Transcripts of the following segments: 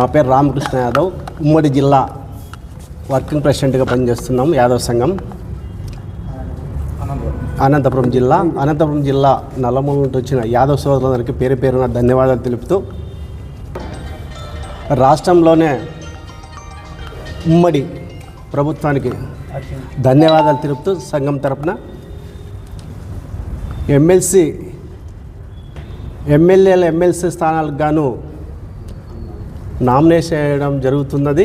నా పేరు రామకృష్ణ యాదవ్. ఉమ్మడి జిల్లా వర్కింగ్ ప్రెసిడెంట్గా పనిచేస్తున్నాం. యాదవ్ సంఘం అనంతపురం జిల్లా నల్లమూల నుండి వచ్చిన యాదవ్ సోదరులందరికీ పేరు పేరున ధన్యవాదాలు తెలుపుతూ, రాష్ట్రంలోనే ఉమ్మడి ప్రభుత్వానికి ధన్యవాదాలు తెలుపుతూ సంఘం తరపున ఎమ్మెల్సీ స్థానాలకు గాను నామినేషన్ చేయడం జరుగుతున్నది.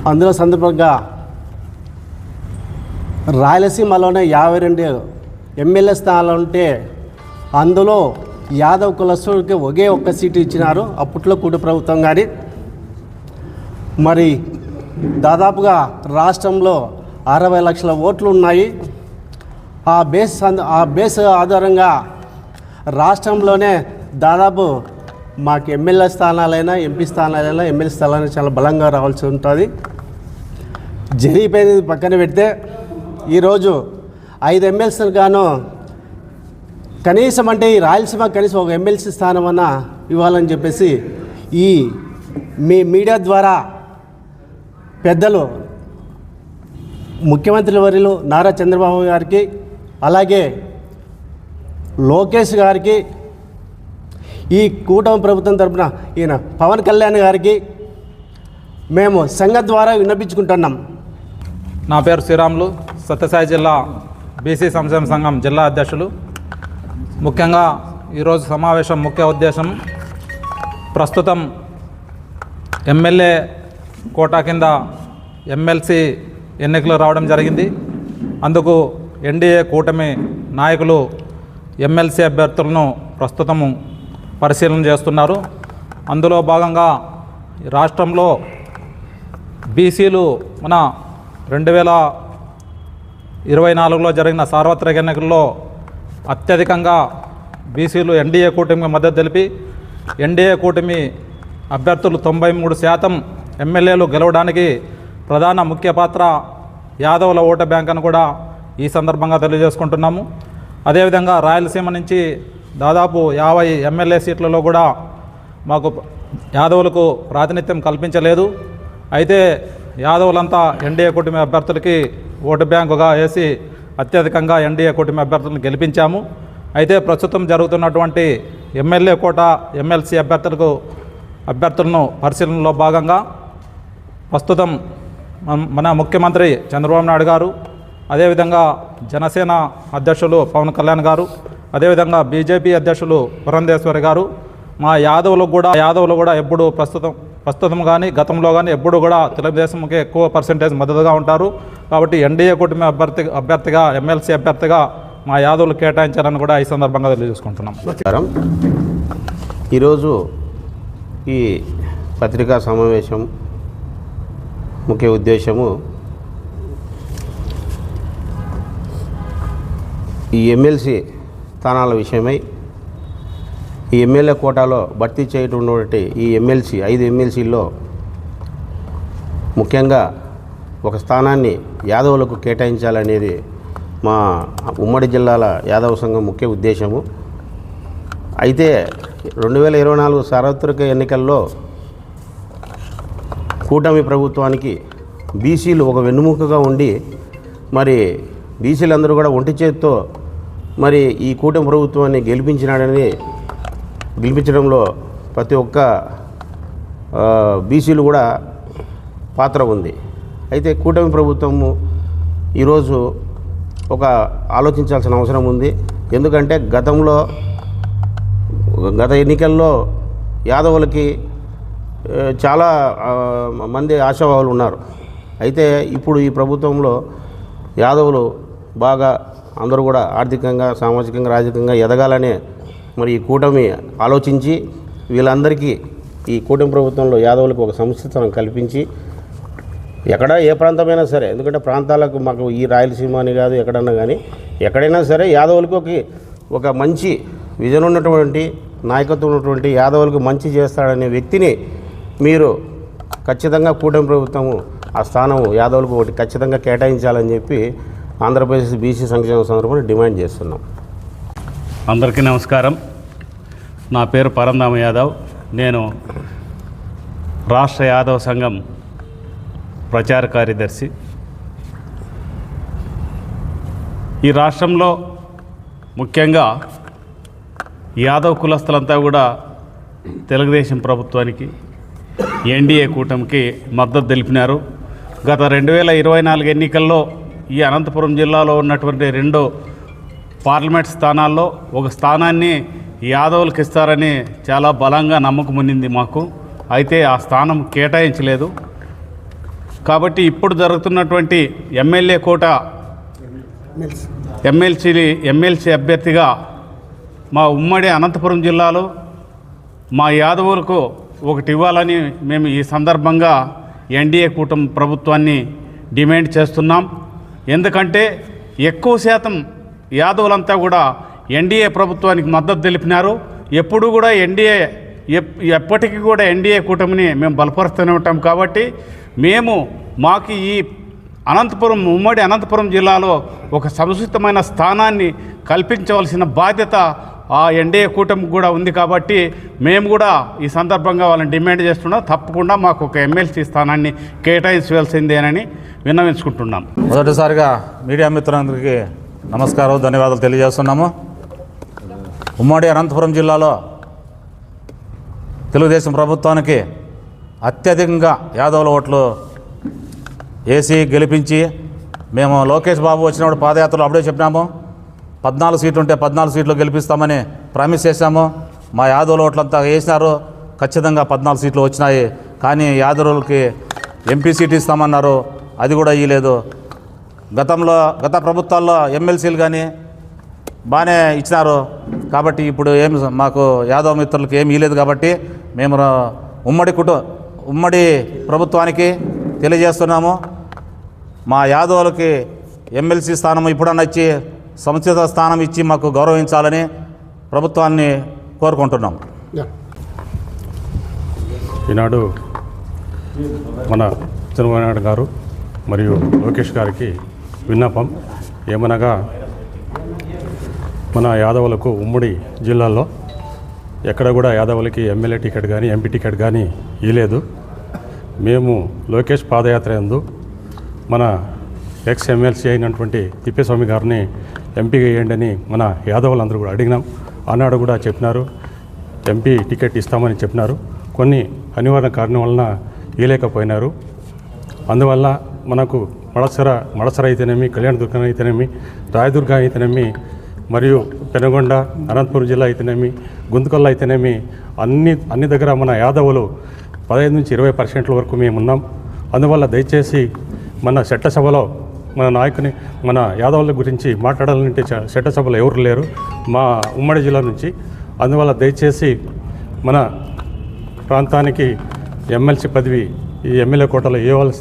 అందులో సందర్భంగా రాయలసీమలోనే 52 ఎమ్మెల్యే స్థానాలు ఉంటే అందులో యాదవ్ కులస్తుడికి ఒకే ఒక్క సీటు ఇచ్చినారు అప్పట్లో కూటమి ప్రభుత్వం. కానీ మరి దాదాపుగా రాష్ట్రంలో 60 లక్షల ఓట్లు ఉన్నాయి. ఆ బేస్ ఆధారంగా రాష్ట్రంలోనే దాదాపు మాకు ఎమ్మెల్యే స్థానాలైనా ఎంపీ స్థానాలైనా ఎమ్మెల్యే స్థానాలైనా చాలా బలంగా రావాల్సి ఉంటుంది. జరిగిపోయింది పక్కన పెడితే ఈరోజు 5 ఎమ్మెల్సీలు గాను కనీసం అంటే ఈ రాయలసీమ కనీసం ఒక ఎమ్మెల్సీ స్థానం అన్నా ఇవ్వాలని చెప్పేసి ఈ మీడియా ద్వారా పెద్దలు ముఖ్యమంత్రి వర్యులు నారా చంద్రబాబు గారికి, అలాగే లోకేష్ గారికి, ఈ కూటమి ప్రభుత్వం తరపున ఈయన పవన్ కళ్యాణ్ గారికి మేము సంఘం ద్వారా విన్నపించుకుంటున్నాం. నా పేరు శ్రీరాములు, సత్యసాయి జిల్లా బీసీ సంక్షేమ సంఘం జిల్లా అధ్యక్షులు. ముఖ్యంగా ఈరోజు సమావేశం ముఖ్య ఉద్దేశం ప్రస్తుతం ఎమ్మెల్యే కోటా కింద ఎమ్మెల్సీ ఎన్నికలు రావడం జరిగింది. అందుకు ఎన్డీఏ కూటమి నాయకులు ఎమ్మెల్సీ అభ్యర్థులను ప్రస్తుతము పరిశీలన చేస్తున్నారు. అందులో భాగంగా రాష్ట్రంలో బీసీలు మన 2024లో జరిగిన సార్వత్రిక ఎన్నికల్లో అత్యధికంగా బీసీలు ఎన్డీఏ కూటమికి మద్దతు తెలిపి ఎన్డీఏ కూటమి అభ్యర్థులు 93% ఎమ్మెల్యేలు గెలవడానికి ప్రధాన ముఖ్య పాత్ర యాదవుల ఓటు బ్యాంక్ అని కూడా ఈ సందర్భంగా తెలియజేసుకుంటున్నాము. అదేవిధంగా రాయలసీమ నుంచి దాదాపు 50 ఎమ్మెల్యే సీట్లలో కూడా మాకు యాదవులకు ప్రాతినిధ్యం కల్పించలేదు. అయితే యాదవులంతా ఎన్డీఏ కూటమి అభ్యర్థులకి ఓటు బ్యాంకుగా వేసి అత్యధికంగా ఎన్డీఏ కూటమి అభ్యర్థులను గెలిపించాము. అయితే ప్రస్తుతం జరుగుతున్నటువంటి ఎమ్మెల్యే కోట ఎమ్మెల్సీ అభ్యర్థులను పరిశీలనలో భాగంగా ప్రస్తుతం మన ముఖ్యమంత్రి చంద్రబాబు నాయుడు గారు, అదేవిధంగా జనసేన అధ్యక్షులు పవన్ కళ్యాణ్ గారు, అదేవిధంగా బీజేపీ అధ్యక్షులు పురంధేశ్వరి గారు మా యాదవులు కూడా ఎప్పుడు ప్రస్తుతం కానీ గతంలో కానీ ఎప్పుడు కూడా తెలుగుదేశంకి ఎక్కువ పర్సెంటేజ్ మద్దతుగా ఉంటారు. కాబట్టి ఎన్డీఏ కూటమి అభ్యర్థిగా ఎమ్మెల్సీ అభ్యర్థిగా మా యాదవులు కేటాయించాలని కూడా ఈ సందర్భంగా తెలియజేసుకుంటున్నాం. ఈరోజు ఈ పత్రికా సమావేశం ముఖ్య ఉద్దేశము ఈ ఎమ్మెల్సీ స్థానాల విషయమై ఈ ఎమ్మెల్యే కోటాలో భర్తీ చేయటువంటి ఈ 5 ఎమ్మెల్సీల్లో ముఖ్యంగా ఒక స్థానాన్ని యాదవులకు కేటాయించాలనేది మా ఉమ్మడి జిల్లాల యాదవ సంఘం ముఖ్య ఉద్దేశము. అయితే 2024 సార్వత్రిక ఎన్నికల్లో కూటమి ప్రభుత్వానికి బీసీలు ఒక వెన్నుముకగా ఉండి మరి బీసీలందరూ కూడా ఒంటి చేత్తో మరి ఈ కూటమి ప్రభుత్వాన్ని గెలిపించడంలో ప్రతి ఒక్క బీసీలు కూడా పాత్ర ఉంది. అయితే కూటమి ప్రభుత్వము ఈరోజు ఒక ఆలోచించాల్సిన అవసరం ఉంది. ఎందుకంటే గత ఎన్నికల్లో యాదవులకి చాలా మంది ఆశావాహులు ఉన్నారు. అయితే ఇప్పుడు ఈ ప్రభుత్వంలో యాదవులు బాగా అందరూ కూడా ఆర్థికంగా, సామాజికంగా, రాజకీయంగా ఎదగాలనే మరి ఈ కూటమి ఆలోచించి వీళ్ళందరికీ ఈ కూటమి ప్రభుత్వంలో యాదవులకు ఒక సముచితం కల్పించి ఎక్కడ ఏ ప్రాంతమైనా సరే, ఎందుకంటే ప్రాంతాలకు మాకు ఈ రాయలసీమ అని కాదు ఎక్కడన్నా కానీ ఎక్కడైనా సరే యాదవులకు ఒక మంచి విజన్ ఉన్నటువంటి నాయకత్వం ఉన్నటువంటి యాదవులకు మంచి చేస్తాడనే వ్యక్తిని మీరు ఖచ్చితంగా కూటమి ప్రభుత్వము ఆ స్థానం యాదవులకు ఒకటి ఖచ్చితంగా కేటాయించాలని చెప్పి ఆంధ్రప్రదేశ్ బీసీ సంక్షేమ సందర్భంగా డిమాండ్ చేస్తున్నాం. అందరికీ నమస్కారం. నా పేరు పరంధామ యాదవ్. నేను రాష్ట్ర యాదవ సంఘం ప్రచార కార్యదర్శి. ఈ రాష్ట్రంలో ముఖ్యంగా యాదవ్ కులస్తులంతా కూడా తెలుగుదేశం ప్రభుత్వానికి, ఎన్డీఏ కూటమికి మద్దతు తెలిపినారు. గత 2024 ఎన్నికల్లో ఈ అనంతపురం జిల్లాలో ఉన్నటువంటి 2 పార్లమెంట్ స్థానాల్లో ఒక స్థానాన్ని యాదవులకు ఇస్తారని చాలా బలంగా నమ్మకం ఉన్నింది మాకు. అయితే ఆ స్థానం కేటాయించలేదు. కాబట్టి ఇప్పుడు జరుగుతున్నటువంటి ఎమ్మెల్యే కోట ఎమ్మెల్సీ అభ్యర్థిగా మా ఉమ్మడి అనంతపురం జిల్లాలో మా యాదవులకు ఒకటి ఇవ్వాలని మేము ఈ సందర్భంగా ఎన్డీఏ కూటమి ప్రభుత్వాన్ని డిమాండ్ చేస్తున్నాం. ఎందుకంటే ఎక్కువ శాతం యాదవులంతా కూడా ఎన్డీఏ ప్రభుత్వానికి మద్దతు తెలిపినారు. ఎప్పుడు కూడా ఎప్పటికీ కూడా ఎన్డీఏ కూటమిని మేము బలపరుస్తూనే ఉంటాం. కాబట్టి మాకు ఈ ఉమ్మడి అనంతపురం జిల్లాలో ఒక సముచితమైన స్థానాన్ని కల్పించవలసిన బాధ్యత ఆ ఎన్డీఏ కూటమికి కూడా ఉంది. కాబట్టి మేము కూడా ఈ సందర్భంగా వాళ్ళని డిమాండ్ చేస్తున్నాం. తప్పకుండా మాకు ఒక ఎమ్మెల్సీ స్థానాన్ని కేటాయించవలసిందేనని విన్నవించుకుంటున్నాం. మొదటిసారిగా మీడియా మిత్రులందరికీ నమస్కారం, ధన్యవాదాలు తెలియజేస్తున్నాము. ఉమ్మడి అనంతపురం జిల్లాలో తెలుగుదేశం ప్రభుత్వానికి అత్యధికంగా యాదవుల ఓట్లు వేసి గెలిపించి, మేము లోకేష్ బాబు వచ్చినప్పుడు పాదయాత్రలో అప్పుడే చెప్పినాము 14 సీట్లు ఉంటే 14 సీట్లు గెలిపిస్తామని ప్రామిస్ చేశాము. మా యాదవుల ఓట్లంతా వేసినారు. ఖచ్చితంగా 14 సీట్లు వచ్చినాయి. కానీ యాదవులకి ఎంపీ సీట్ ఇస్తామన్నారు, అది కూడా ఇవ్వలేదు. గత ప్రభుత్వాల్లో ఎమ్మెల్సీలు కానీ బాగానే ఇచ్చినారు. కాబట్టి ఇప్పుడు మాకు యాదవ మిత్రులకి ఏమి ఇవ్వలేదు. కాబట్టి మేము ఉమ్మడి ప్రభుత్వానికి తెలియజేస్తున్నాము, మా యాదవులకి ఎమ్మెల్సీ స్థానం ఇప్పుడన్నా ఇచ్చి సముచిత స్థానం ఇచ్చి మాకు గౌరవించాలని ప్రభుత్వాన్ని కోరుకుంటున్నాం. ఈనాడు మన చంద్రబాబు నాయుడు గారు మరియు లోకేష్ గారికి విన్నపం ఏమనగా, మన యాదవులకు ఉమ్మడి జిల్లాల్లో ఎక్కడ కూడా యాదవులకి ఎమ్మెల్యే టికెట్ కానీ ఎంపీ టికెట్ కానీ ఇవ్వలేదు. మేము లోకేష్ పాదయాత్ర యందు మన ఎక్స్ ఎమ్మెల్సీ అయినటువంటి తిప్పేస్వామి గారిని ఎంపీగా వేయండి అని మన యాదవులందరూ కూడా అడిగినాం. ఆనాడు కూడా చెప్పినారు, ఎంపీ టికెట్ ఇస్తామని చెప్పినారు. కొన్ని అనివార్య కారణం వలన ఇవ్వలేకపోయినారు. అందువల్ల మనకు మడసర అయితేనేమి, కళ్యాణదుర్గం అయితేనేమి, రాయదుర్గ అయితేనేమి, మరియు పెనుగొండ, అనంతపురం జిల్లా అయితేనేమి, గుంతకల్ అయితేనేమి అన్ని దగ్గర మన యాదవులు 15 నుంచి 20% వరకు మేము ఉన్నాం. అందువల్ల దయచేసి మన చట్టసభలో మన నాయకుని, మన యాదవుల గురించి మాట్లాడాలంటే చట్టసభలో ఎవరు లేరు మా ఉమ్మడి జిల్లా నుంచి. అందువల్ల దయచేసి మన ప్రాంతానికి ఎమ్మెల్సీ పదవి ఈ ఎమ్మెల్యే కోటలో ఇవ్వాల్సి